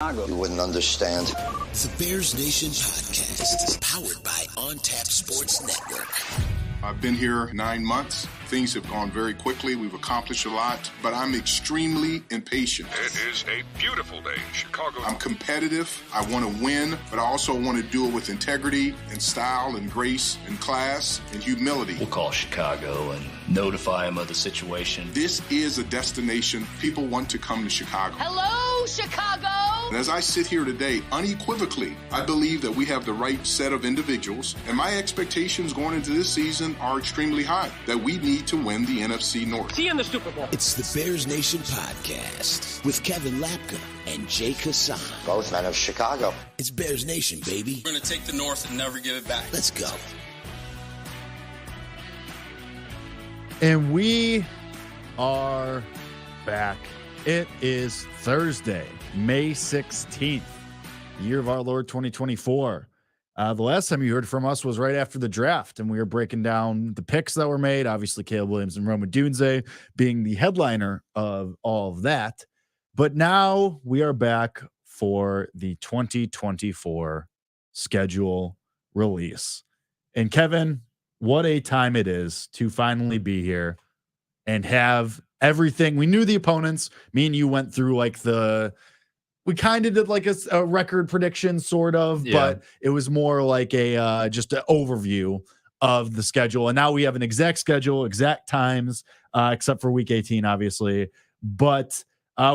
You wouldn't understand. The Bears Nation Podcast, powered by On Tap Sports Network. I've been here 9 months. Things have gone very quickly. We've accomplished a lot, but I'm extremely impatient. It is a beautiful day in Chicago. I'm competitive. I want to win, but I also want to do it with integrity and style and grace and class and humility. We'll call Chicago and notify them of the situation. This is a destination. People want to come to Chicago. Hello, Chicago! And as I sit here today, unequivocally, I believe that we have the right set of individuals, and my expectations going into this season are extremely high, that we need to win the NFC North. See you in the Super Bowl. It's the Bears Nation Podcast with Kevin Lapka and Jay Kassan. Both men of Chicago. It's Bears Nation, baby. We're going to take the North and never give it back. Let's go. And we are back. It is Thursday, May 16th, year of our Lord 2024. The last time you heard from us was right after the draft, and we were breaking down the picks that were made. Obviously, Caleb Williams and Rome Odunze being the headliner of all of that. But now we are back for the 2024 schedule release. And Kevin, what a time it is to finally be here and have everything. We knew the opponents. Me and you went through we kind of did like a record prediction sort of, but it was more like just an overview of the schedule. And now we have an exact schedule, exact times, except for week 18, obviously. But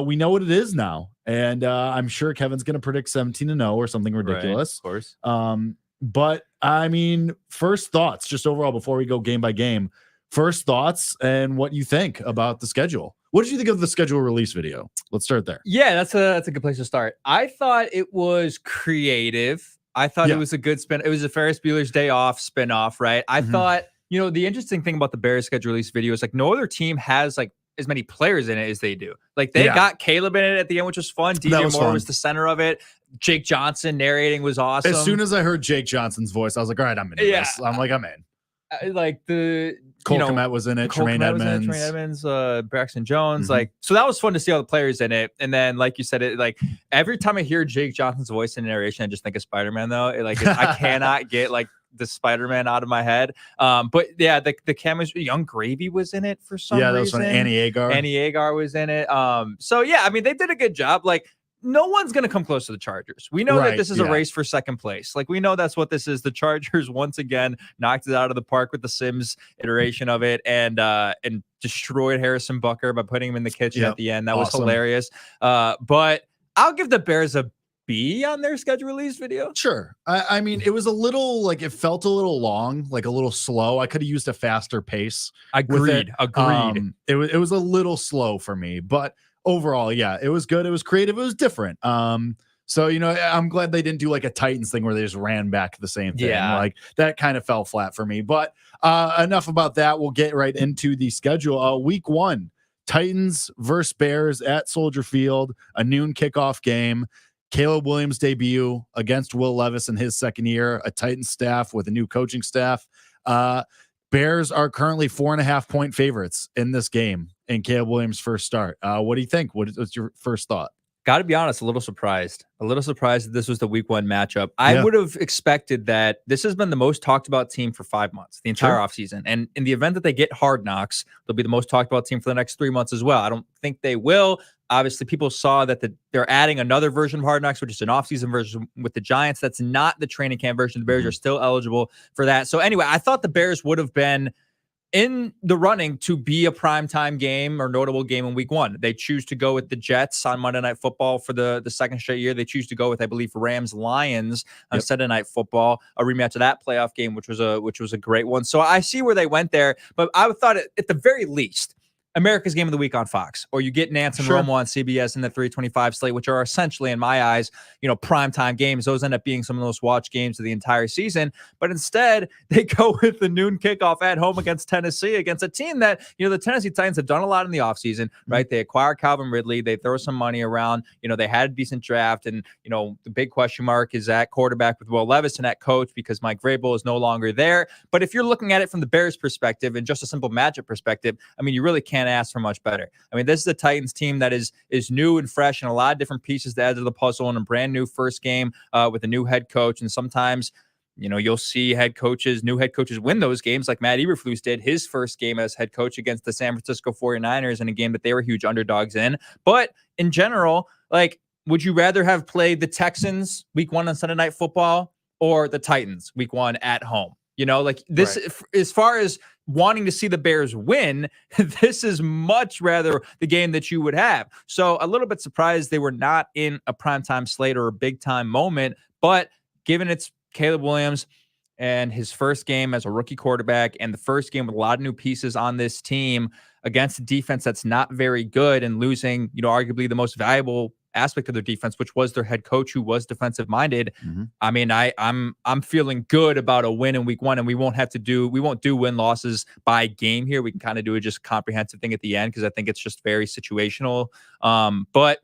we know what it is now. And I'm sure Kevin's going to predict 17-0 or something ridiculous. Right, of course. But I mean, first thoughts, just overall, before we go game by game, first thoughts and what you think about the schedule. What did you think of the schedule release video? Let's start there. Yeah, that's a good place to start. I thought it was creative. I thought it was a good spin. It was a Ferris Bueller's Day Off spinoff, right? I thought, the interesting thing about the Bears schedule release video is like no other team has like as many players in it as they do. Like they got Caleb in it at the end, which was fun. DJ Moore was the center of it. Jake Johnson narrating was awesome. As soon as I heard Jake Johnson's voice, I was like, all right, I'm in this. I'm in. Like the Cole Kmet was in it, Tremaine Edmonds, Braxton Jones. So that was fun to see all the players in it. And then, like you said, every time I hear Jake Johnson's voice in narration, I just think of Spider-Man though. I cannot get the Spider-Man out of my head. But yeah, the chemistry, Young Gravy was in it for some reason. Yeah, that was when Annie Agar was in it. So yeah, I mean, they did a good job. No one's going to come close to the Chargers. We know that this is a race for second place. We know that's what this is. The Chargers once again knocked it out of the park with the Sims iteration of it and destroyed Harrison Butker by putting him in the kitchen at the end. That was hilarious. But I'll give the Bears a B on their schedule release video. Sure. I mean, it was a little it felt a little long, a little slow. I could have used a faster pace. Agreed. It was a little slow for me, but overall, yeah, it was good. It was creative. It was different. So, I'm glad they didn't do a Titans thing where they just ran back the same thing. Yeah. That kind of fell flat for me. But enough about that. We'll get right into the schedule. Week 1, Titans versus Bears at Soldier Field, a noon kickoff game. Caleb Williams' debut against Will Levis in his second year, a Titans staff with a new coaching staff. Bears are currently 4.5-point favorites in this game in Caleb Williams' first start. What do you think? What's your first thought? Got to be honest, a little surprised that this was the week 1 matchup. I would have expected that this has been the most talked about team for 5 months, the entire offseason. And in the event that they get Hard Knocks, they'll be the most talked about team for the next 3 months as well. I don't think they will. Obviously, people saw that they're adding another version of Hard Knocks, which is an offseason version with the Giants. That's not the training camp version. The Bears are still eligible for that. So anyway, I thought the Bears would have been in the running to be a primetime game or notable game in week 1. They choose to go with the Jets on Monday Night Football for the second straight year. They choose to go with, I believe, Rams-Lions on Sunday Night Football, a rematch of that playoff game, which was a great one. So I see where they went there, but I thought at the very least, America's Game of the Week on Fox, or you get Nance and Romo on CBS in the 325 slate, which are essentially, in my eyes, primetime games. Those end up being some of the most watched games of the entire season. But instead, they go with the noon kickoff at home against Tennessee, against a team that, the Tennessee Titans have done a lot in the offseason, right? They acquire Calvin Ridley. They throw some money around. They had a decent draft. And, the big question mark is at quarterback with Will Levis and at coach because Mike Vrabel is no longer there. But if you're looking at it from the Bears perspective and just a simple matchup perspective, I mean, you really can't can't ask for much better. I mean, this is a Titans team that is new and fresh and a lot of different pieces to add to the puzzle in a brand new first game with a new head coach. And sometimes, you'll see new head coaches win those games like Matt Eberflus did his first game as head coach against the San Francisco 49ers in a game that they were huge underdogs in. But in general, would you rather have played the Texans week 1 on Sunday Night Football or the Titans week 1 at home? This, right. As far as wanting to see the Bears win, this is much rather the game that you would have. So a little bit surprised they were not in a primetime slate or a big time moment, but given it's Caleb Williams and his first game as a rookie quarterback and the first game with a lot of new pieces on this team against a defense that's not very good and losing, arguably the most valuable aspect of their defense, which was their head coach who was defensive minded. Mm-hmm. I mean, I'm feeling good about a win in week 1, and we won't do win losses by game here. We can kind of do a just comprehensive thing at the end because I think it's just very situational. But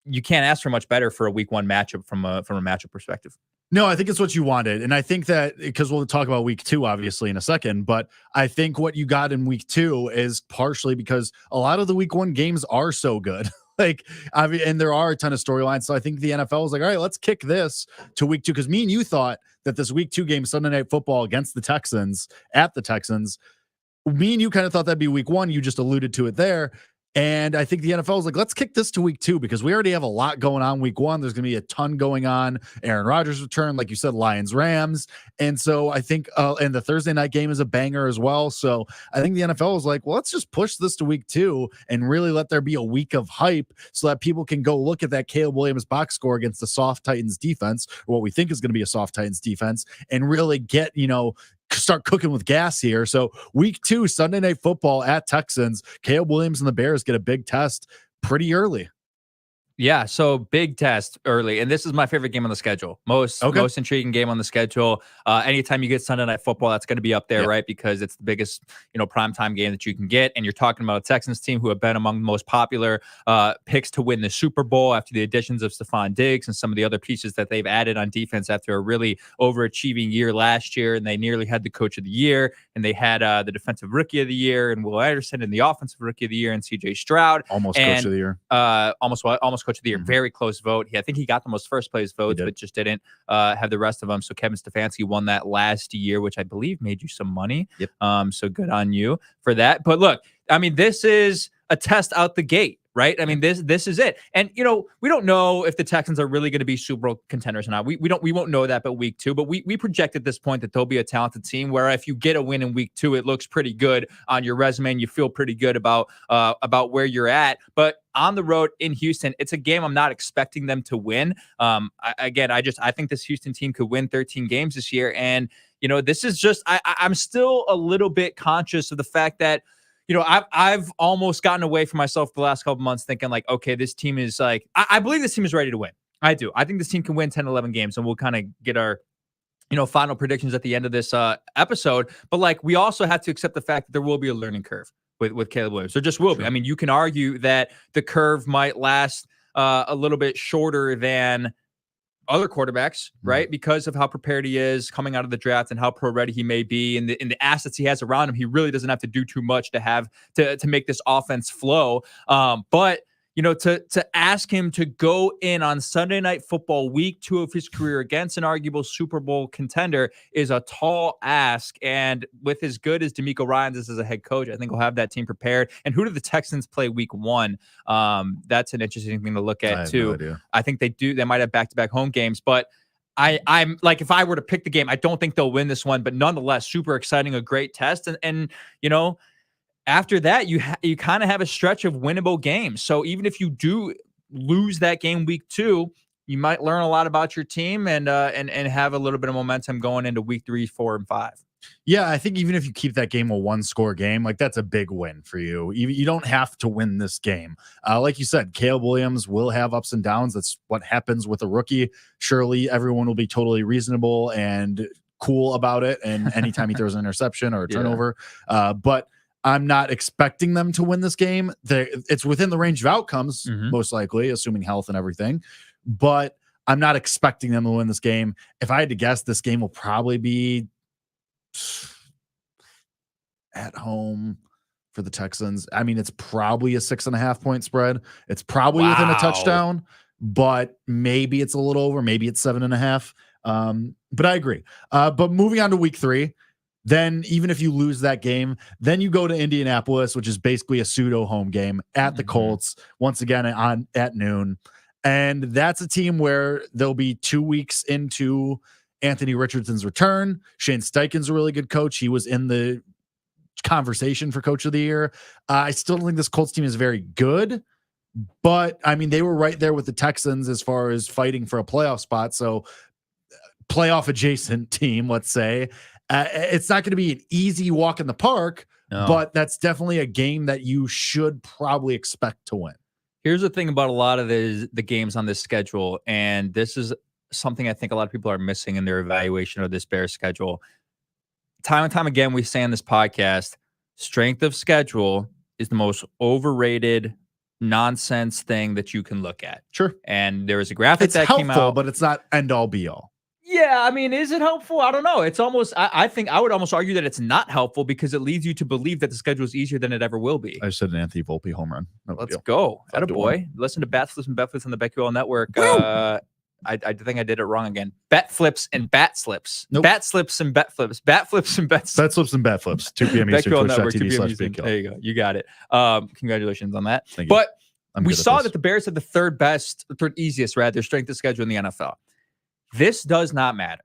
you can't ask for much better for a week 1 matchup from a matchup perspective. No, I think it's what you wanted. And I think that because we'll talk about week 2, obviously, in a second, but I think what you got in week 2 is partially because a lot of the week 1 games are so good. And there are a ton of storylines. So I think the NFL was like, all right, let's kick this to week 2. Because me and you thought that this week 2 game, Sunday Night Football against the Texans, at the Texans, me and you kind of thought that'd be week 1. You just alluded to it there. And I think the NFL was like, let's kick this to week 2 because we already have a lot going on week 1. There's going to be a ton going on. Aaron Rodgers return, like you said, Lions, Rams. And so I think, and the Thursday night game is a banger as well. So I think the NFL was like, well, let's just push this to week 2 and really let there be a week of hype so that people can go look at that Caleb Williams box score against the soft Titans defense, or what we think is going to be a soft Titans defense, and really get, start cooking with gas here. So week 2, Sunday Night Football at Texans, Caleb Williams and the Bears get a big test pretty early. Yeah, so big test early, and this is my favorite game on the schedule. Most intriguing game on the schedule. Anytime you get Sunday Night Football, that's going to be up there, right? Because it's the biggest, primetime game that you can get, and you're talking about a Texans team who have been among the most popular picks to win the Super Bowl after the additions of Stephon Diggs and some of the other pieces that they've added on defense after a really overachieving year last year, and they nearly had the Coach of the Year, and they had the Defensive Rookie of the Year, and Will Anderson, and the Offensive Rookie of the Year, and C.J. Stroud, Coach of the Year, almost Coach of the Year. Very close vote. I think he got the most first place votes, but just didn't have the rest of them. So Kevin Stefanski won that last year, which I believe made you some money. Yep. So good on you for that. But look, I mean, this is a test out the gate, right? I mean, this is it. And, we don't know if the Texans are really going to be Super Bowl contenders or not. We won't know that but week 2, but we project at this point that they'll be a talented team where if you get a win in week 2, it looks pretty good on your resume and you feel pretty good about where you're at. But on the road in Houston, it's a game I'm not expecting them to win. I think this Houston team could win 13 games this year. And, this is just, I'm still a little bit conscious of the fact that, I've almost gotten away from myself the last couple months thinking like, okay, this team is like, I believe this team is ready to win. I do. I think this team can win 10, 11 games, and we'll kind of get our, final predictions at the end of this episode. But we also have to accept the fact that there will be a learning curve with Caleb Williams. There just will be. I mean, you can argue that the curve might last a little bit shorter than other quarterbacks, right? Because of how prepared he is coming out of the draft and how pro ready he may be, and the assets he has around him. He really doesn't have to do too much to make this offense flow. But to ask him to go in on Sunday Night Football week 2 of his career against an arguable Super Bowl contender is a tall ask. And with as good as DeMeco Ryans is as a head coach, I think we'll have that team prepared. And who do the Texans play week 1? That's an interesting thing to look at too. No, I think they do. They might have back-to-back home games, but I'm like, if I were to pick the game, I don't think they'll win this one, but nonetheless, super exciting, a great test. And after that, you kind of have a stretch of winnable games. So even if you do lose that game week 2, you might learn a lot about your team and have a little bit of momentum going into week 3, 4, and 5. Yeah, I think even if you keep that game a 1-score game, that's a big win for you. You don't have to win this game. Like you said, Caleb Williams will have ups and downs. That's what happens with a rookie. Surely everyone will be totally reasonable and cool about it. And anytime he throws an interception or a turnover, but I'm not expecting them to win this game. It's within the range of outcomes, most likely, assuming health and everything. But I'm not expecting them to win this game. If I had to guess, this game will probably be at home for the Texans. I mean, it's probably a 6.5 point spread. It's probably within a touchdown, but maybe it's a little over. Maybe it's 7.5. But I agree. But moving on to week 3, then even if you lose that game, then you go to Indianapolis, which is basically a pseudo home game at the Colts once again at noon. And that's a team where they'll be 2 weeks into Anthony Richardson's return. Shane Steichen's a really good coach. He was in the conversation for coach of the year. I still don't think this Colts team is very good, but I mean, they were right there with the Texans as far as fighting for a playoff spot. So playoff adjacent team, let's say. It's not going to be an easy walk in the park, but that's definitely a game that you should probably expect to win. Here's the thing about a lot of the games on this schedule, and this is something I think a lot of people are missing in their evaluation of this Bears schedule. Time and time again, we say on this podcast, strength of schedule is the most overrated nonsense thing that you can look at. Sure. And there was a graphic that helpful, came out, but it's not end all be all. Yeah, I mean, is it helpful? I don't know. It's almost, I think I would almost argue that it's not helpful because it leads you to believe that the schedule is easier than it ever will be. I just said an Anthony Volpe home run. Let's go. Attaboy. Listen to Bat Flips and Bet Flips on the BetQL Network. I think I did it wrong again. Bet Flips and Bat Slips. Nope. Bat Slips and Bet Flips. Bat Flips and Bet Slips. Bet Slips and Bet Flips. 2 p.m. Eastern. Twitch.tv/BigKill. There you go. You got it. Congratulations on that. Thank you. But we saw that the Bears had the third easiest strength of schedule in the NFL. This does not matter.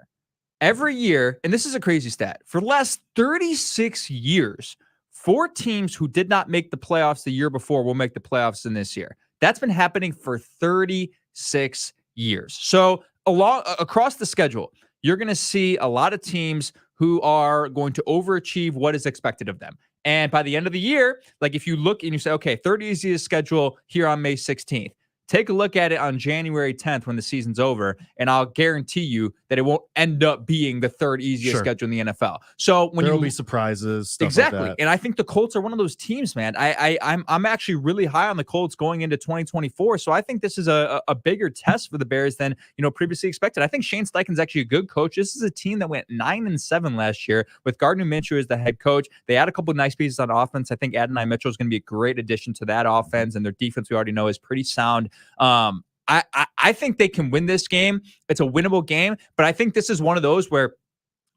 Every year, and this is a crazy stat, for the last 36 years, 4 teams who did not make the playoffs the year before will make the playoffs in this year. That's been happening for 36 years. So across the schedule, you're going to see a lot of teams who are going to overachieve what is expected of them. And by the end of the year, like if you look and you say, okay, third easiest schedule here on May 16th, take a look at it on January 10th when the season's over, and I'll guarantee you that it won't end up being the third easiest schedule in the NFL. So when there'll be surprises, stuff exactly, like that. And I think the Colts are one of those teams, man. I'm actually really high on the Colts going into 2024. So I think this is a bigger test for the Bears than previously expected. I think Shane Steichen's actually a good coach. This is a team that went 9-7 last year with Gardner Minshew as the head coach. They had a couple of nice pieces on offense. I think Adonai Mitchell is going to be a great addition to that offense, and their defense we already know is pretty sound. I think they can win this game. It's a winnable game, but I think this is one of those where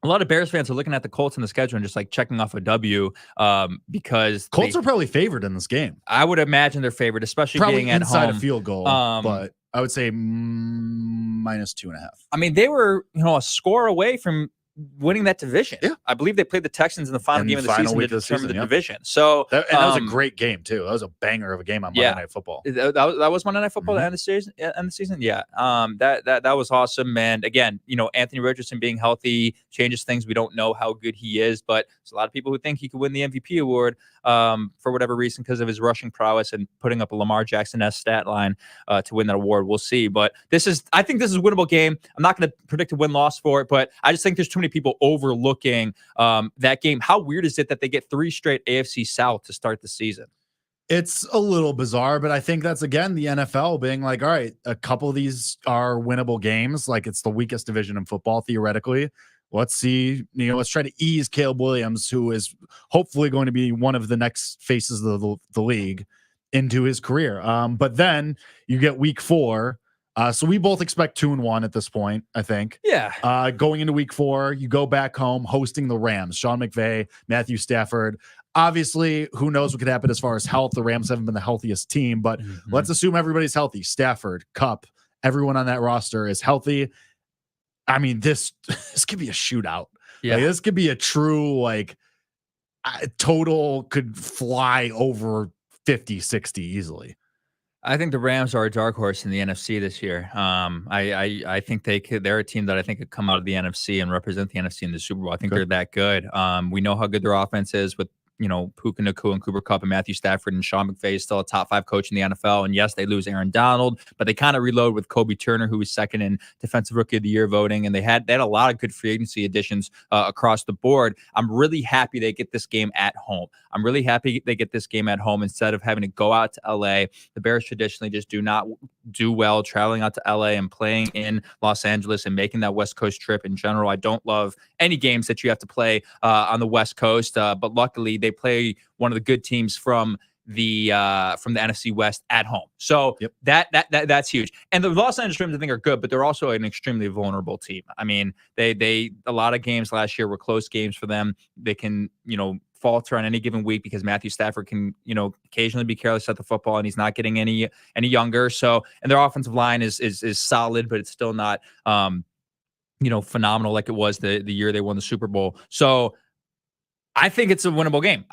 a lot of Bears fans are looking at the Colts in the schedule and just like checking off a W because Colts are probably favored in this game. I would imagine they're favored, especially probably being at inside home. A field goal, but I would say -2.5. I mean, they were a score away from winning that division. Yeah. I believe they played the Texans in the final game of the season to determine the division. So that was a great game too. That was a banger of a game on Monday Night Football. That was Monday Night Football end of the season. Yeah. That was awesome. And again, Anthony Richardson being healthy changes things. We don't know how good he is, but there's a lot of people who think he could win the MVP award for whatever reason because of his rushing prowess and putting up a Lamar Jackson-esque stat line to win that award. We'll see. But I think this is a winnable game. I'm not going to predict a win-loss for it, but I just think there's too many people overlooking that game. How weird is it that they get 3 straight AFC South to start the season? It's a little bizarre, but I think that's, again, the NFL being like, all right, a couple of these are winnable games. Like, it's the weakest division in football, theoretically. Let's see, let's try to ease Caleb Williams, who is hopefully going to be one of the next faces of the league, into his career. But then you get week 4. So we both expect 2-1 at this point, I think. Yeah. Going into week 4, you go back home hosting the Rams. Sean McVay, Matthew Stafford. Obviously, who knows what could happen as far as health. The Rams haven't been the healthiest team, but let's assume everybody's healthy. Stafford, Kupp, everyone on that roster is healthy. I mean, this could be a shootout. Yeah. Like, this could be a true, total could fly over 50, 60 easily. I think the Rams are a dark horse in the NFC this year. I think they're a team that I think could come out of the NFC and represent the NFC in the Super Bowl. I think they're that good. We know how good their offense is with Puka Nacua and Cooper Kupp and Matthew Stafford, and Sean McVay is still a top 5 coach in the NFL. And yes, they lose Aaron Donald, but they kind of reload with Kobe Turner, who was second in Defensive Rookie of the Year voting. And they had a lot of good free agency additions across the board. I'm really happy they get this game at home. I'm really happy they get this game at home instead of having to go out to LA. The Bears traditionally just do not do well traveling out to LA and playing in Los Angeles and making that West Coast trip in general. I don't love any games that you have to play on the West Coast, but luckily they play one of the good teams from the NFC West at home. So that's huge. And the Los Angeles Rams, I think, are good, but they're also an extremely vulnerable team. I mean, they a lot of games last year were close games for them. They can, falter on any given week because Matthew Stafford can, occasionally be careless at the football, and he's not getting any younger. So, and their offensive line is solid, but it's still not phenomenal like it was the year they won the Super Bowl. So I think it's a winnable game.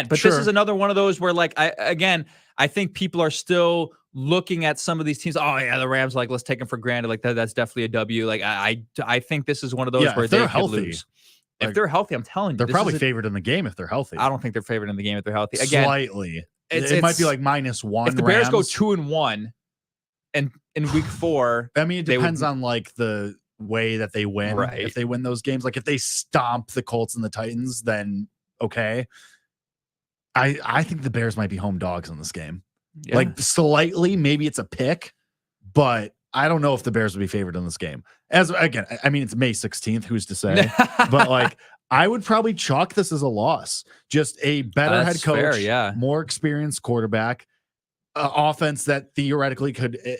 This is another one of those where, I think people are still looking at some of these teams. Oh yeah, the Rams, let's take them for granted. That's definitely a W. I think this is one of those where they could lose. If they're healthy, I'm telling you, they're probably favored in the game if they're healthy. I don't think they're favored in the game if they're healthy. Again, slightly. It might be like -1. If the Bears go 2-1, and in week 4, I mean, it depends on the way that they win. Right. If they win those games, if they stomp the Colts and the Titans, then okay. I think the Bears might be home dogs in this game. Yeah. Slightly, maybe it's a pick, but I don't know if the Bears would be favored in this game. It's May 16th, who's to say? But I would probably chalk this as a loss. Just a better head coach, more experienced quarterback, offense that theoretically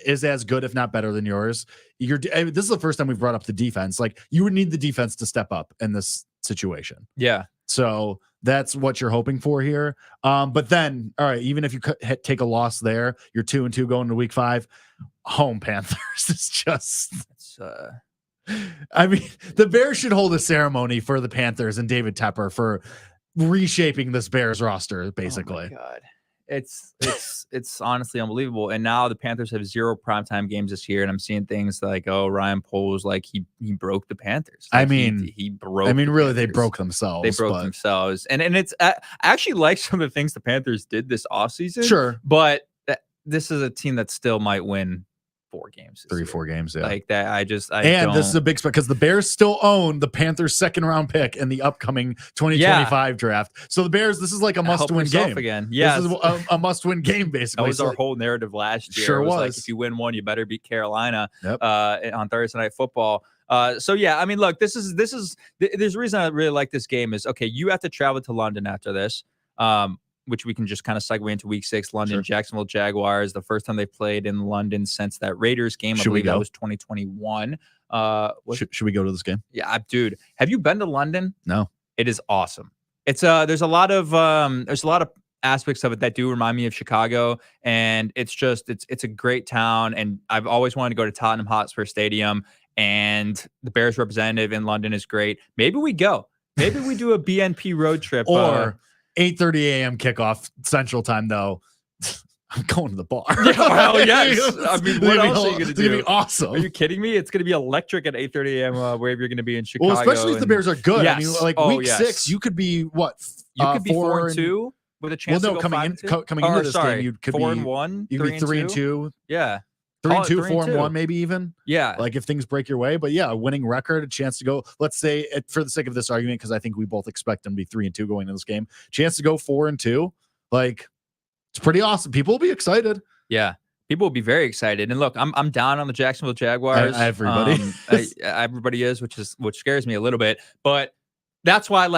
is as good, if not better than yours. This is the first time we've brought up the defense. You would need the defense to step up in this situation. Yeah. So that's what you're hoping for here. But then, all right, even if you take a loss there, you're 2-2 going to week 5. Home Panthers is just. The Bears should hold a ceremony for the Panthers and David Tepper for reshaping this Bears roster. Basically, oh my God, it's honestly unbelievable. And now the Panthers have 0 primetime games this year, and I'm seeing things Ryan Poles he broke the Panthers. He broke. Really, they broke themselves. They broke themselves, and it's I actually like some of the things the Panthers did this offseason. Sure, but this is a team that still might win 4 games, 3-4 games, yeah. This is a big spot because the Bears still own the Panthers' 2nd-round pick in the upcoming 2025 draft. So the Bears, this is a must-win game again. Yeah, this is a must-win game basically. That was our whole narrative last year. Sure it was. If you win one, you better beat Carolina on Thursday Night Football. Look, there's a reason I really like this game is you have to travel to London after this. Which we can just kind of segue into week 6, London, Jacksonville Jaguars. The first time they played in London since that Raiders game. I believe that was 2021. Should we go to this game? Yeah, dude. Have you been to London? No. It is awesome. It's there's a lot of aspects of it that do remind me of Chicago, and it's a great town. And I've always wanted to go to Tottenham Hotspur Stadium, and the Bears representative in London is great. Maybe we go. Maybe we do a BNP road trip or 8:30 a.m. kickoff Central Time, though. I'm going to the bar. Yeah, well, yes. What else are you going to do? It's going to be awesome. Are you kidding me? It's going to be electric at 8:30 a.m. Wherever you're going to be in Chicago. Well, especially if the Bears are good. Yes. Week 6, you could be what? You could be 4-2 with a chance to go coming into this game, you could 4-1. You could be 3-2. Yeah. 3-2, 4-1, maybe even. Yeah. If things break your way. But yeah, a winning record, a chance to go, let's say, for the sake of this argument, because I think we both expect them to be 3-2 going into this game, chance to go 4-2. It's pretty awesome. People will be excited. Yeah. People will be very excited. And look, I'm down on the Jacksonville Jaguars. Everybody. Everybody is, which scares me a little bit. But that's why,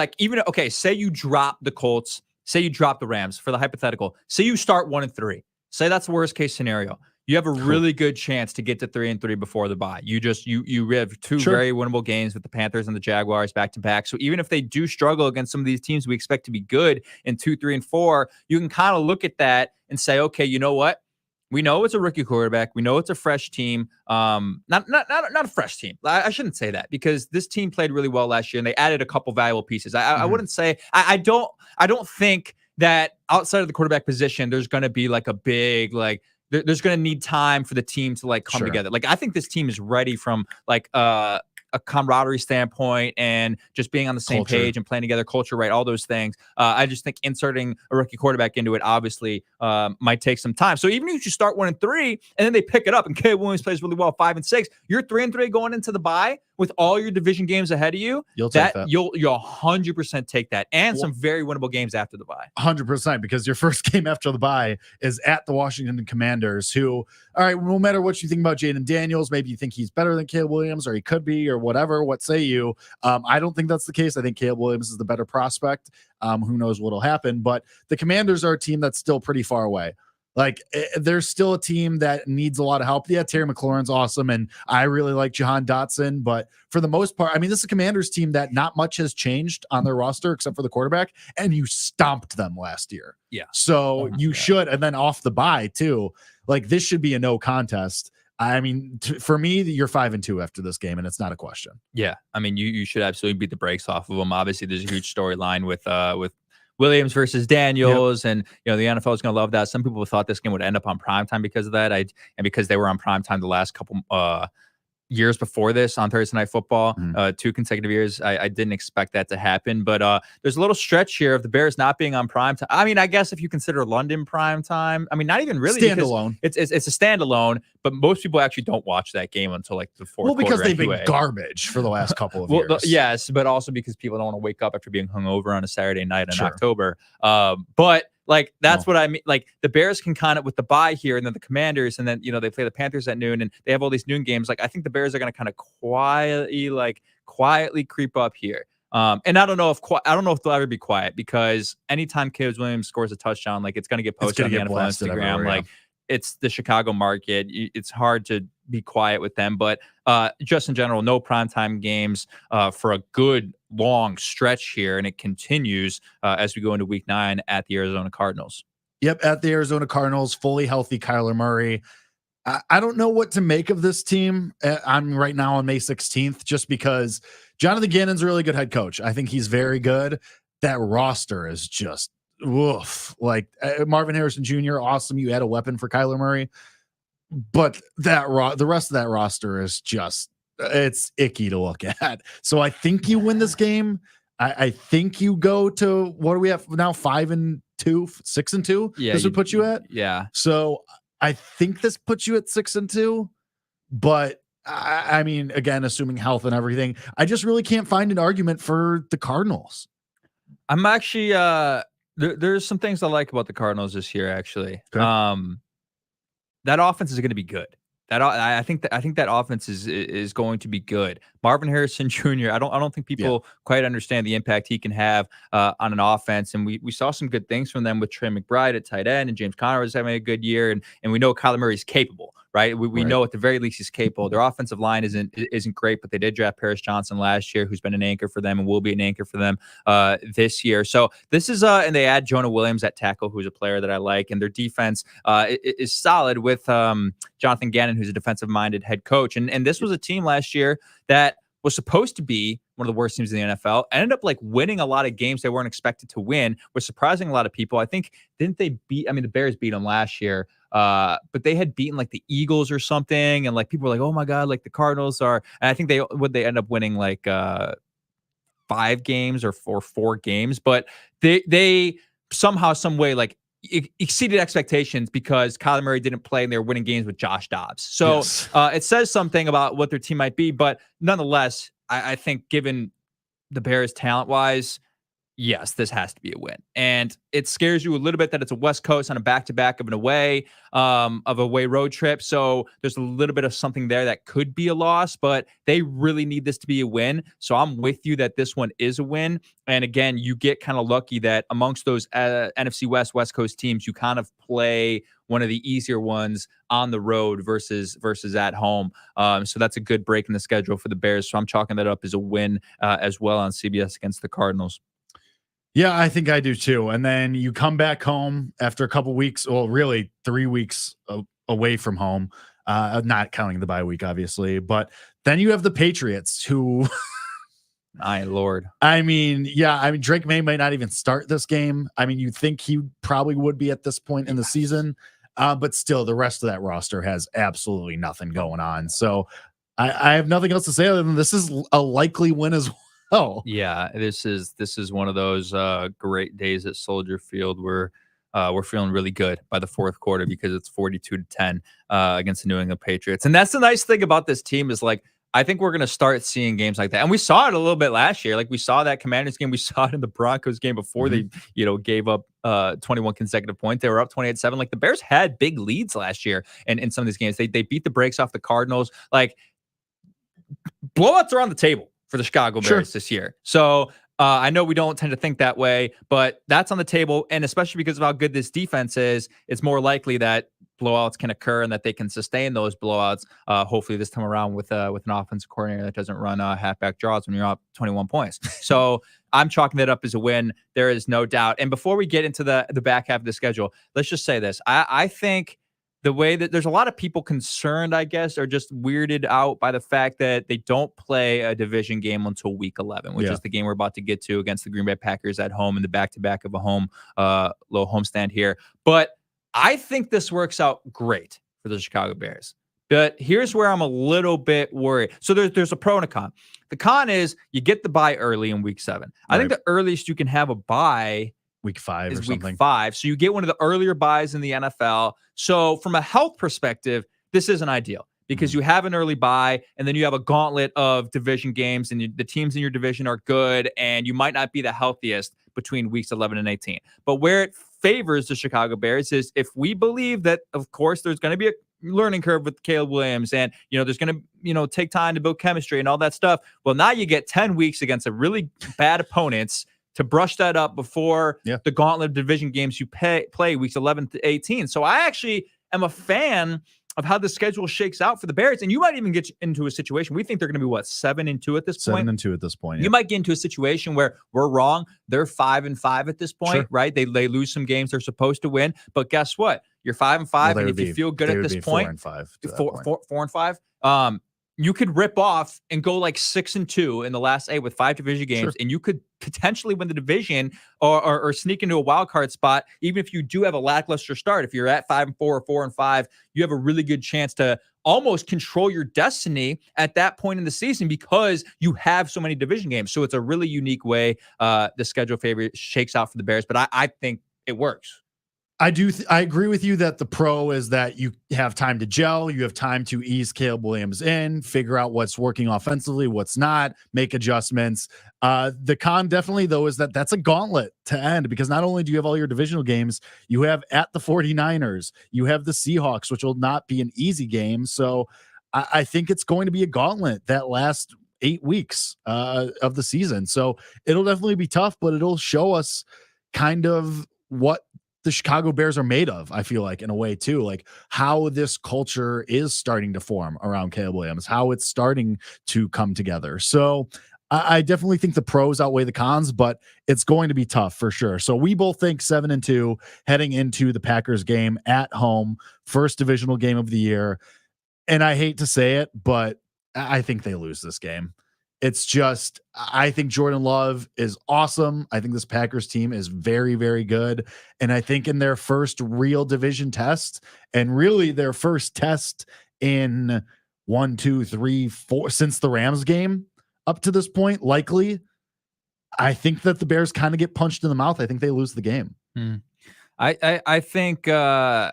say you drop the Colts, say you drop the Rams for the hypothetical, say you start 1-3. Say that's the worst case scenario. You have a really good chance to get to 3-3 before the bye. You have 2 very winnable games with the Panthers and the Jaguars back to back. So even if they do struggle against some of these teams we expect to be good in 2, 3, and 4, you can kind of look at that and say, okay, you know what? We know it's a rookie quarterback. We know it's a fresh team. Not a fresh team. I shouldn't say that because this team played really well last year and they added a couple valuable pieces. I wouldn't say I don't think that outside of the quarterback position there's going to be a big there's going to need time for the team to come together. I think this team is ready from a camaraderie standpoint and just being on the same page and playing together, culture, right? All those things. I just think inserting a rookie quarterback into it obviously might take some time. So even if you start 1-3 and then they pick it up and Caleb Williams plays really well 5-6, you're 3-3 going into the bye with all your division games ahead of you. You'll take that. You'll 100% take that, and some very winnable games after the bye. 100%, because your first game after the bye is at the Washington Commanders, who all right, no matter what you think about Jaden Daniels, maybe you think he's better than Caleb Williams, or he could be, or whatever. What say you? I don't think that's the case. I think Caleb Williams is the better prospect. Who knows what'll happen? But the Commanders are a team that's still pretty far away. Like, there's still a team that needs a lot of help. Yeah, Terry McLaurin's awesome, and I really like Jahan Dotson. But for the most part, I mean, this is a Commanders team that not much has changed on their roster except for the quarterback, and you stomped them last year. Yeah. So you should, and then off the bye too. Like, this should be a no contest. I mean, for me, you're 5-2 after this game, and it's not a question. Yeah, I mean, you should absolutely beat the brakes off of them. Obviously, there's a huge storyline with Williams versus Daniels, and the NFL is going to love that. Some people thought this game would end up on primetime because of that, and because they were on primetime the last couple years before this on Thursday Night Football, 2 consecutive years. I didn't expect that to happen, but there's a little stretch here of the Bears not being on primetime. I mean, I guess if you consider London primetime, I mean, not even really standalone. It's a standalone, but most people actually don't watch that game until like the fourth. Well, because quarter they've been garbage for the last couple of years. Yes, but also because people don't want to wake up after being hungover on a Saturday night in October. But like, that's what I mean. Like, the Bears can kind of, with the bye here, and then the Commanders, and then they play the Panthers at noon, and they have all these noon games. Like, I think the Bears are going to kind of quietly creep up here. And I don't know if they'll ever be quiet, because anytime Caleb Williams scores a touchdown, like, it's going to get posted on the NFL Instagram. Like, it's the Chicago market. It's hard to be quiet with them, but just in general, no primetime games for a good long stretch here, and it continues as we go into Week 9 at the Arizona Cardinals. Yep, at the Arizona Cardinals, fully healthy Kyler Murray. I don't know what to make of this team. I'm right now on May 16th, just because Jonathan Gannon's a really good head coach. I think he's very good. That roster is just woof. Like, Marvin Harrison Jr., awesome. You had a weapon for Kyler Murray, but the rest of that roster is just, it's icky to look at. So I think you win this game. I think you go to, what do we have now? 5-2, 6-2. Yeah, this would put you at. Yeah. So I think this puts you at 6-2, but I mean, again, assuming health and everything, I just really can't find an argument for the Cardinals. I'm actually there's some things I like about the Cardinals this year, actually. Okay. That offense is going to be good. I think that offense is going to be good. Marvin Harrison Jr., I don't think people quite understand the impact he can have on an offense. And we saw some good things from them with Trey McBride at tight end, and James Conner was having a good year. And we know Kyler Murray is capable, right? We know at the very least he's capable. Their offensive line isn't great, but they did draft Paris Johnson last year, who's been an anchor for them and will be an anchor for them this year. So this is and they add Jonah Williams at tackle, who's a player that I like, and their defense is solid with Jonathan Gannon, who's a defensive-minded head coach. And this was a team last year that was supposed to be one of the worst teams in the NFL, ended up like winning a lot of games they weren't expected to win, was surprising a lot of people. I think, didn't they beat, I mean, the Bears beat them last year, but they had beaten like the Eagles or something. And like, people were like, oh my God, like the Cardinals are, and I think they end up winning like 5 games or 4 games, but they somehow, some way, like, exceeded expectations because Kyler Murray didn't play and they were winning games with Josh Dobbs. So it says something about what their team might be, but nonetheless, I think given the Bears talent-wise, yes, this has to be a win. And it scares you a little bit that it's a West Coast on a back-to-back of an away road trip. So there's a little bit of something there that could be a loss, but they really need this to be a win. So I'm with you that this one is a win. And again, you get kind of lucky that amongst those NFC West Coast teams, you kind of play one of the easier ones on the road versus at home. So that's a good break in the schedule for the Bears. So I'm chalking that up as a win as well on CBS against the Cardinals. Yeah, I think I do too. And then you come back home after a couple weeks, well, really 3 weeks away from home, not counting the bye week, obviously. But then you have the Patriots, who, my Lord. I mean, Drake May might not even start this game. I mean, you think he probably would be at this point in the season, but still, the rest of that roster has absolutely nothing going on. So I have nothing else to say other than this is a likely win as well. Oh yeah, this is one of those great days at Soldier Field where we're feeling really good by the fourth quarter because it's 42-10 against the New England Patriots. And that's the nice thing about this team is, like, I think we're going to start seeing games like that. And we saw it a little bit last year. Like we saw that Commanders game. We saw it in the Broncos game before they, gave up 21 consecutive points. They were up 28-7. Like the Bears had big leads last year in some of these games. They beat the brakes off the Cardinals. Like blowouts are on the table for the Chicago Bears this year. So I know we don't tend to think that way, but that's on the table. And especially because of how good this defense is, it's more likely that blowouts can occur and that they can sustain those blowouts. Hopefully this time around with an offensive coordinator that doesn't run halfback draws when you're up 21 points. So I'm chalking that up as a win. There is no doubt. And before we get into the back half of the schedule, let's just say this. I think the way that there's a lot of people concerned, I guess, are just weirded out by the fact that they don't play a division game until week 11, which is the game we're about to get to against the Green Bay Packers at home in the back-to-back of a little homestand here. But I think this works out great for the Chicago Bears. But here's where I'm a little bit worried. So there's a pro and a con. The con is you get the bye early in week 7. I think the earliest you can have a bye week 5 is or something. Week 5. So you get one of the earlier buys in the NFL. So from a health perspective, this isn't ideal because you have an early bye and then you have a gauntlet of division games and the teams in your division are good and you might not be the healthiest between weeks 11 and 18. But where it favors the Chicago Bears is if we believe that, of course, there's going to be a learning curve with Caleb Williams and, there's going to, take time to build chemistry and all that stuff. Well, now you get 10 weeks against a really bad opponents to brush that up before the gauntlet of division games you play weeks 11 to 18. So I actually am a fan of how the schedule shakes out for the Bears. And you might even get into a situation. We think they're going to be 7-2 at this point. 7-2 at this point. You might get into a situation where we're wrong. They're 5-5 at this point, right? They lose some games they're supposed to win. But guess what? You're 5-5. And if you feel good at this point, 4-5. You could rip off and go like 6-2 in the last 8 with 5 division games, and you could potentially win the division or sneak into a wild card spot. Even if you do have a lackluster start, if you're at 5-4 or 4-5, you have a really good chance to almost control your destiny at that point in the season because you have so many division games. So it's a really unique way the schedule shakes out for the Bears, but I think it works. I agree with you that the pro is that you have time to gel. You have time to ease Caleb Williams in, figure out what's working offensively, what's not, make adjustments. The con definitely, though, is that that's a gauntlet to end because not only do you have all your divisional games, you have at the 49ers, you have the Seahawks, which will not be an easy game. So I think it's going to be a gauntlet that last 8 weeks of the season. So it'll definitely be tough, but it'll show us kind of what the Chicago Bears are made of, I feel like, in a way too, like how this culture is starting to form around Caleb Williams, how it's starting to come together. So I definitely think the pros outweigh the cons, but it's going to be tough for sure. So we both think 7-2 heading into the Packers game at home, first divisional game of the year. And I hate to say it, but I think they lose this game. It's just, I think Jordan Love is awesome. I think this Packers team is very, very good. And I think in their first real division test, and really their first test in 1, 2, 3, 4, since the Rams game up to this point, likely, I think that the Bears kind of get punched in the mouth. I think they lose the game. I think, I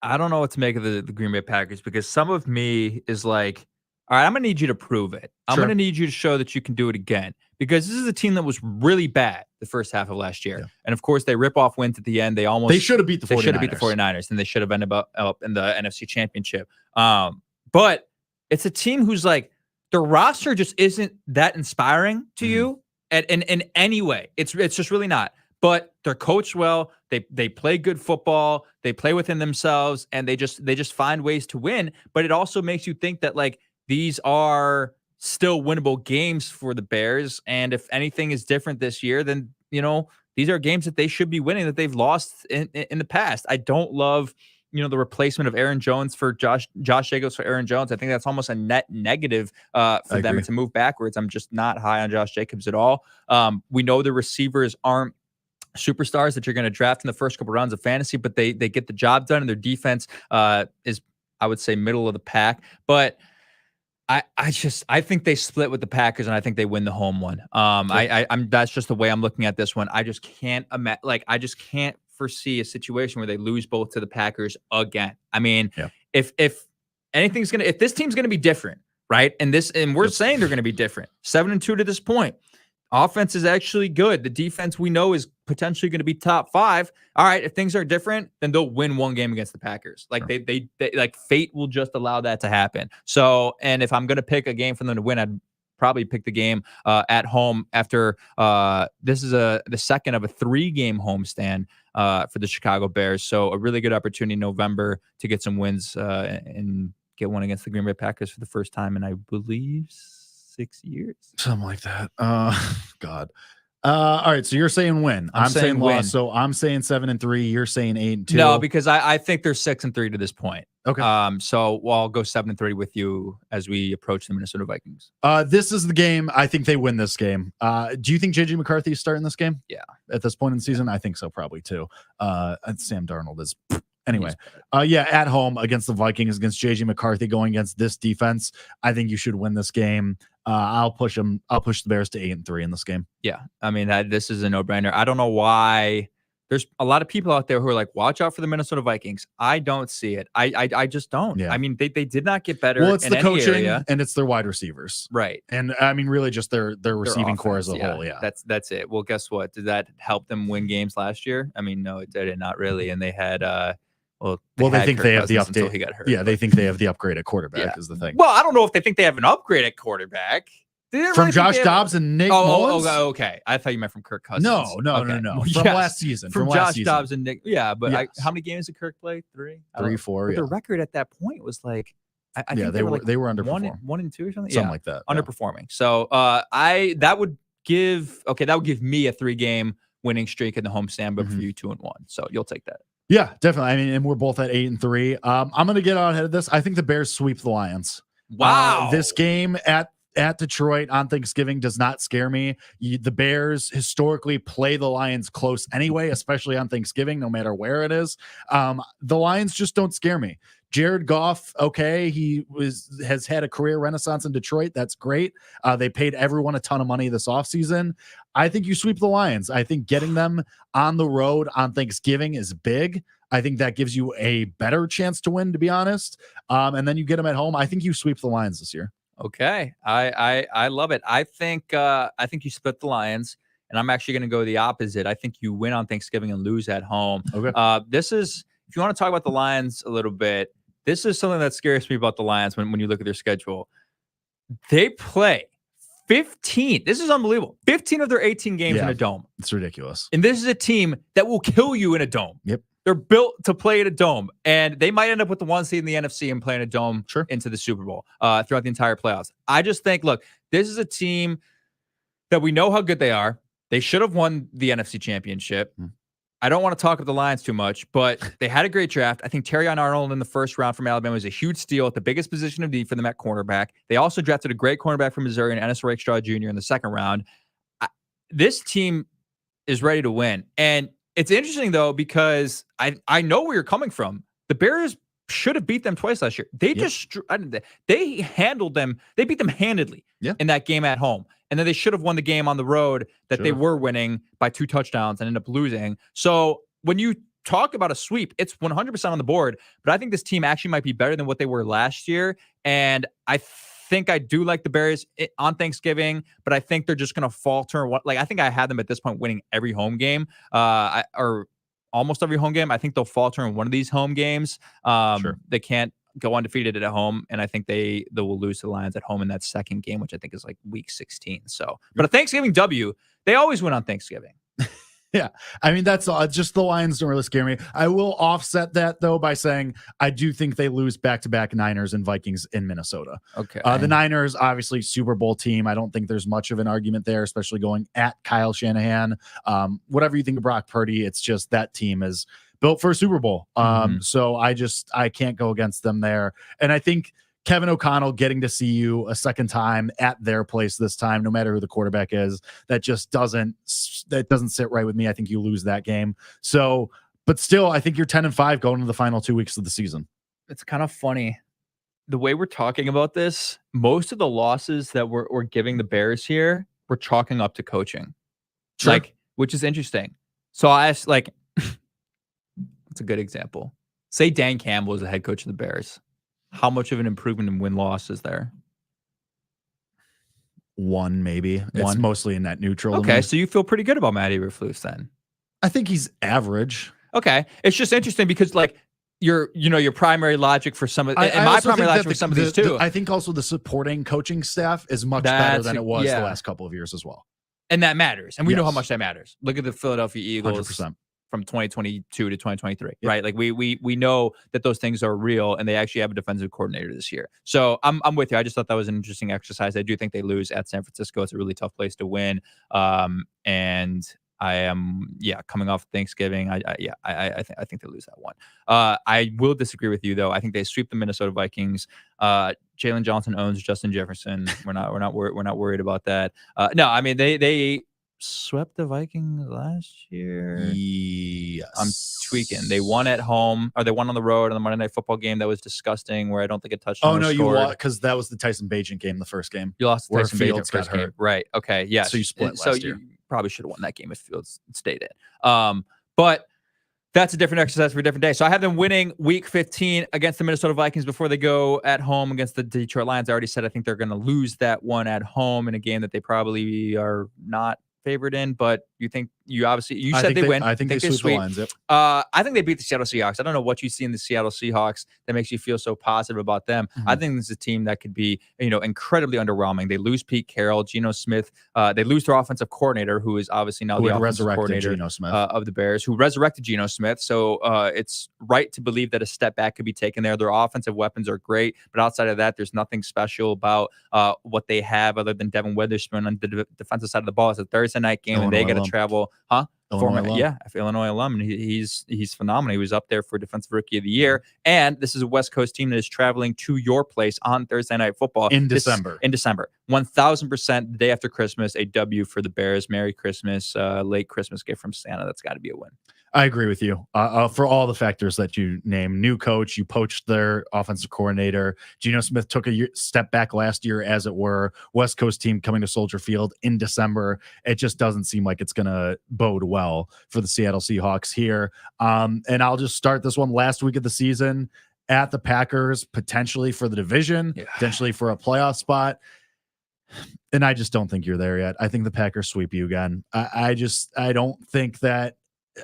don't know what to make of the Green Bay Packers because some of me is like, all right, I'm going to need you to prove it. I'm going to need you to show that you can do it again because this is a team that was really bad the first half of last year. Yeah. And of course, they rip off wins at the end. They should have beat the 49ers. They should have beat the 49ers and they should have ended up in the NFC Championship. But it's a team who's like, the roster just isn't that inspiring to you in any way. It's just really not. But they're coached well. They play good football. They play within themselves, and they just find ways to win. But it also makes you think that like these are still winnable games for the Bears. And if anything is different this year, then these are games that they should be winning that they've lost in the past. I don't love the replacement of Aaron Jones for Josh Jacobs for Aaron Jones. I think that's almost a net negative for them. It's a move backwards. I'm just not high on Josh Jacobs at all. We know the receivers aren't superstars that you're going to draft in the first couple rounds of fantasy, but they get the job done, and their defense is, I would say, middle of the pack. But I think they split with the Packers, and I think they win the home one. I'm that's just the way I'm looking at this one. I just can't I just can't foresee a situation where they lose both to the Packers again. I mean, if this team's gonna be different, right? And we're saying they're going to be different. 7-2 to this point. Offense is actually good. The defense we know is potentially going to be top 5. All right, if things are different, then they'll win one game against the Packers. Like they like fate will just allow that to happen. So, and if I'm going to pick a game for them to win, I'd probably pick the game at home after this is the second of a 3-game homestand for the Chicago Bears. So a really good opportunity in November to get some wins and get one against the Green Bay Packers for the first time in, I believe, 6 years. Something like that. God. All right. So you're saying win. I'm saying win. loss. So I'm saying 7-3. You're saying 8-2. No, because I think they're 6-3 to this point. Okay. So I'll go 7-3 with you as we approach the Minnesota Vikings. This is the game. I think they win this game. Do you think JJ McCarthy is starting this game? Yeah. At this point in the season, I think so, probably too. Sam Darnold is. Anyway, at home against the Vikings, against JJ McCarthy, going against this defense, I think you should win this game. I'll push them. I'll push the Bears to 8-3 in this game. Yeah, I mean this is a no-brainer. I don't know why. There's a lot of people out there who are like, watch out for the Minnesota Vikings. I don't see it. I just don't. Yeah. I mean, they did not get better. Well, it's in the any coaching area. and it's their wide receivers, right? And I mean, really, just their receiving core as a whole. Yeah, that's it. Well, guess what? Did that help them win games last year? I mean, no, it did not really. And they had they think they have the update. He got hurt. Yeah, they think they have the upgrade at quarterback is the thing. Well, I don't know if they think they have an upgrade at quarterback. From Josh Dobbs and Nick Mullins? Oh, okay. I thought you meant from Kirk Cousins. No. From last season. From Josh Dobbs and Nick. Yeah, but yes. How many games did Kirk play? 3? 3, 4. But the record at that point was like, I think they were underperforming. 1 and 2 or something. Something like that. Underperforming. So that would give me a 3-game winning streak in the homestand, but for you 2-1. So you'll take that. Yeah, definitely. I mean, and we're both at 8-3. I'm going to get out ahead of this. I think the Bears sweep the Lions. Wow. This game at Detroit on Thanksgiving does not scare me. The Bears historically play the Lions close anyway, especially on Thanksgiving, no matter where it is. The Lions just don't scare me. Jared Goff, okay, has had a career renaissance in Detroit. That's great. They paid everyone a ton of money this offseason. I think you sweep the Lions. I think getting them on the road on Thanksgiving is big. I think that gives you a better chance to win, to be honest. And then you get them at home. I think you sweep the Lions this year. Okay. I love it. I think you split the Lions, and I'm actually going to go the opposite. I think you win on Thanksgiving and lose at home. Okay. This is, if you want to talk about the Lions a little bit, this is something that scares me about the Lions when you look at their schedule. They play 15. This is unbelievable. 15 of their 18 games in a dome. It's ridiculous. And this is a team that will kill you in a dome. Yep. They're built to play at a dome, and they might end up with the 1 seed in the NFC and playing a dome into the Super Bowl throughout the entire playoffs. I just think, look, this is a team that we know how good they are. They should have won the NFC Championship. I don't want to talk about the Lions too much, but they had a great draft. I think Terrion Arnold in the first round from Alabama was a huge steal at the biggest position of need for them at cornerback. They also drafted a great cornerback from Missouri and Ennis Rakestraw Jr. in the second round. This team is ready to win. And it's interesting, though, because I know where you're coming from. The Bears should have beat them twice last year. They handled them. They beat them handedly in that game at home. And then they should have won the game on the road that they were winning by 2 touchdowns and ended up losing. So when you talk about a sweep, it's 100% on the board. But I think this team actually might be better than what they were last year. And I think I do like the Bears on Thanksgiving, but I think they're just going to falter. I think I had them at this point winning every home game or almost every home game. I think they'll falter in one of these home games. They can't go undefeated at home, and I think they will lose to the Lions at home in that second game, which I think is like week 16. So, but a Thanksgiving W, they always win on Thanksgiving. Yeah, I mean, that's just the Lions don't really scare me. I will offset that, though, by saying I do think they lose back-to-back Niners and Vikings in Minnesota. Okay. The Niners, obviously, Super Bowl team. I don't think there's much of an argument there, especially going at Kyle Shanahan. Whatever you think of Brock Purdy, it's just that team is built for a Super Bowl. So I can't go against them there. And I think Kevin O'Connell getting to see you a second time at their place this time, no matter who the quarterback is, that doesn't sit right with me. I think you lose that game. So, but still, I think you're 10-5 going into the final 2 weeks of the season. It's kind of funny. The way we're talking about this, most of the losses that we're giving the Bears here, we're chalking up to coaching. Which is interesting. So I asked, it's a good example. Say Dan Campbell is the head coach of the Bears. How much of an improvement in win-loss is there? 1 maybe. It's mostly in that neutral. Okay, so you feel pretty good about Matt Eberflus then? I think he's average. Okay, it's just interesting because like your primary logic for some of my primary logic for some of these too. I think also the supporting coaching staff is much better than it was the last couple of years as well. And that matters. And we know how much that matters. Look at the Philadelphia Eagles 100%. From 2022 to 2023, right? Like we know that those things are real, and they actually have a defensive coordinator this year. So I'm with you. I just thought that was an interesting exercise. I do think they lose at San Francisco. It's a really tough place to win. And I am, coming off Thanksgiving. I think they lose that one. I will disagree with you though. I think they sweep the Minnesota Vikings. Jalen Johnson owns Justin Jefferson. We're not worried about that. No, I mean they swept the Vikings last year. Yes. I'm tweaking. They won at home, or they won on the road on the Monday Night Football game. That was disgusting, where I don't think a touchdown was scored. You lost because that was the Tyson Bagent game, the first game. You lost the Tyson Fields Bagent first game. Right. Okay. Yeah. So you split last year. You probably should have won that game if Fields stayed in. But that's a different exercise for a different day. So I have them winning week 15 against the Minnesota Vikings before they go at home against the Detroit Lions. I already said I think they're going to lose that one at home in a game that they probably are not favored in, but you think said they win. I think they sweep the Lions. Yep. I think they beat the Seattle Seahawks. I don't know what you see in the Seattle Seahawks that makes you feel so positive about them. Mm-hmm. I think this is a team that could be, incredibly underwhelming. They lose Pete Carroll, Geno Smith. They lose their offensive coordinator, who is obviously now the offensive coordinator of the Bears, who resurrected Geno Smith. So it's right to believe that a step back could be taken there. Their offensive weapons are great, but outside of that, there's nothing special about what they have other than Devin Witherspoon on the defensive side of the ball. It's a Thursday night game, and they got to travel. Illinois alum, and he's phenomenal. He was up there for Defensive Rookie of the Year, and this is a West Coast team that is traveling to your place on Thursday Night Football in December. 1000%, the day after Christmas, a W for the Bears. Merry Christmas, late Christmas gift from Santa. That's got to be a win. I agree with you for all the factors that you name. New coach, you poached their offensive coordinator. Geno Smith took a step back last year, as it were. West Coast team coming to Soldier Field in December. It just doesn't seem like it's going to bode well for the Seattle Seahawks here. And I'll just start this one last week of the season at the Packers, potentially for the division, potentially for a playoff spot. And I just don't think you're there yet. I think the Packers sweep you again. I don't think that.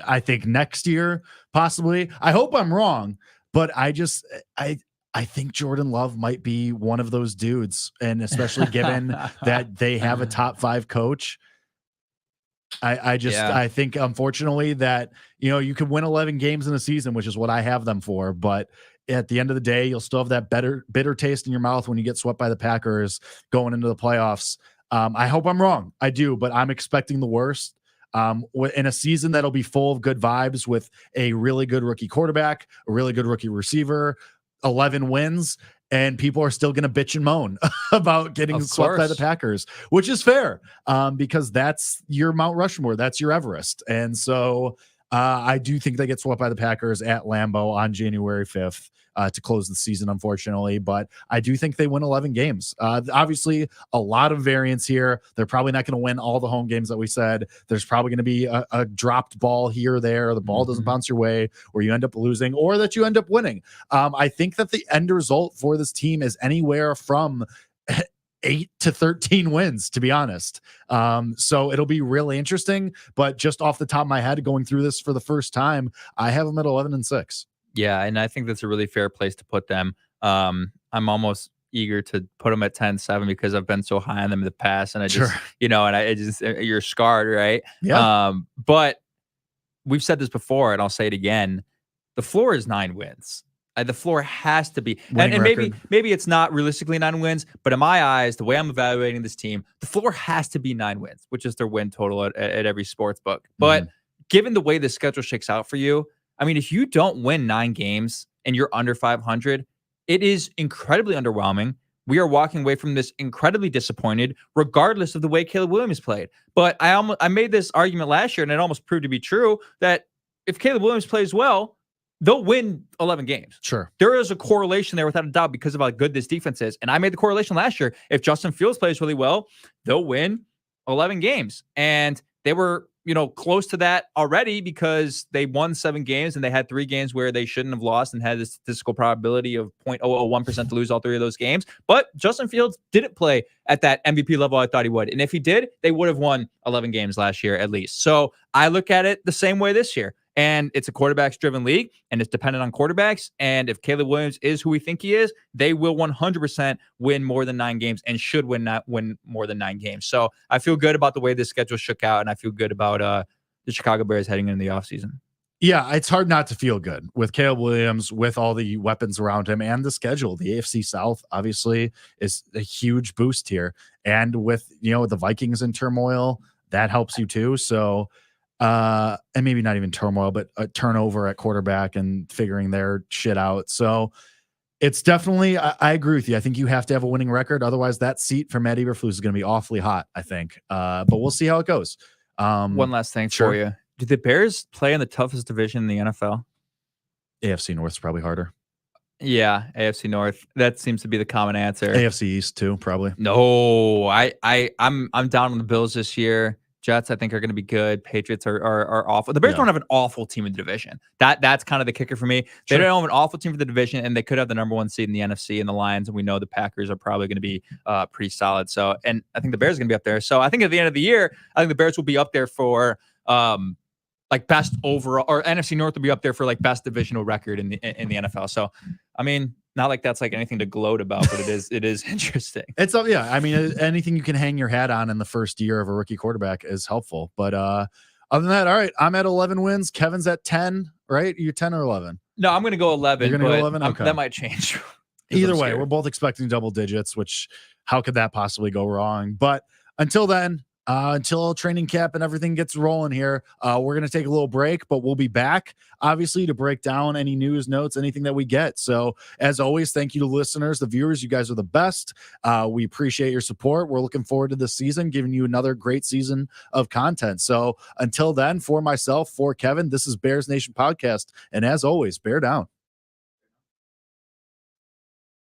I think next year, possibly. I hope I'm wrong, but I think Jordan Love might be one of those dudes, and especially given that they have a top 5 coach. I think, unfortunately, that you could win 11 games in a season, which is what I have them for, but at the end of the day, you'll still have that bitter taste in your mouth when you get swept by the Packers going into the playoffs. I hope I'm wrong. I do, but I'm expecting the worst. In a season that'll be full of good vibes with a really good rookie quarterback, a really good rookie receiver, 11 wins, and people are still going to bitch and moan about getting swept by the Packers, which is fair, because that's your Mount Rushmore, that's your Everest. And so I do think they get swept by the Packers at Lambeau on January 5th. To close the season, unfortunately, but I do think they win 11 games. Obviously, a lot of variance here. They're probably not going to win all the home games that we said. There's probably going to be a dropped ball here or there. The ball doesn't bounce your way, or you end up losing, or that you end up winning. I think that the end result for this team is anywhere from 8 to 13 wins, to be honest. So it'll be really interesting. But just off the top of my head, going through this for the first time, I have them at 11-6. Yeah, and I think that's a really fair place to put them. I'm almost eager to put them at 10-7 because I've been so high on them in the past, and I just, you're scarred, right? Yeah. But we've said this before, and I'll say it again: the floor is 9 wins. The floor has to be, and maybe it's not realistically 9 wins, but in my eyes, the way I'm evaluating this team, the floor has to be 9 wins, which is their win total at every sports book. But given the way the schedule shakes out for you, I mean, if you don't win 9 games and you're under 500, it is incredibly underwhelming. We are walking away from this incredibly disappointed, regardless of the way Caleb Williams played. But I made this argument last year, and it almost proved to be true, that if Caleb Williams plays well, they'll win 11 games. Sure. There is a correlation there without a doubt because of how good this defense is. And I made the correlation last year. If Justin Fields plays really well, they'll win 11 games. And they were close to that already because they won 7 games and they had 3 games where they shouldn't have lost and had a statistical probability of 0.001% to lose all 3 of those games. But Justin Fields didn't play at that MVP level I thought he would. And if he did, they would have won 11 games last year at least. So I look at it the same way this year. And it's a quarterbacks-driven league, and it's dependent on quarterbacks. And if Caleb Williams is who we think he is, they will 100% win more than 9 games and should win more than 9 games. So I feel good about the way this schedule shook out, and I feel good about the Chicago Bears heading into the offseason. Yeah, it's hard not to feel good with Caleb Williams, with all the weapons around him and the schedule. The AFC South obviously is a huge boost here. And with, the Vikings in turmoil, that helps you too. So, and maybe not even turmoil, but a turnover at quarterback and figuring their shit out. So it's definitely, I agree with you. I think you have to have a winning record. Otherwise that seat for Matt Eberflus is going to be awfully hot, I think. But we'll see how it goes. One last thing for you. Do the Bears play in the toughest division in the NFL? AFC North is probably harder. Yeah, AFC North. That seems to be the common answer. AFC East too, probably. No, I'm down on the Bills this year. Jets, I think, are going to be good. Patriots are awful. The Bears don't have an awful team in the division. That's kind of the kicker for me. They don't have an awful team for the division, and they could have the number 1 seed in the NFC and the Lions. And we know the Packers are probably going to be pretty solid. So, and I think the Bears are going to be up there. So I think at the end of the year, I think the Bears will be up there for best overall, or NFC North will be up there for best divisional record in the NFL. So, I mean, not like that's anything to gloat about, but it is interesting. It's yeah. I mean, anything you can hang your hat on in the first year of a rookie quarterback is helpful. But other than that, all right, I'm at 11 wins. Kevin's at 10, right? You're 10 or 11? No, I'm going to go 11. You're going to go 11? Okay. That might change. Either way, we're both expecting double digits, which how could that possibly go wrong? But until then, until training camp and everything gets rolling here, we're going to take a little break, but we'll be back, obviously, to break down any news, notes, anything that we get. So, as always, thank you to listeners, the viewers. You guys are the best. We appreciate your support. We're looking forward to this season, giving you another great season of content. So, until then, for myself, for Kevin, this is Bears Nation Podcast. And as always, bear down.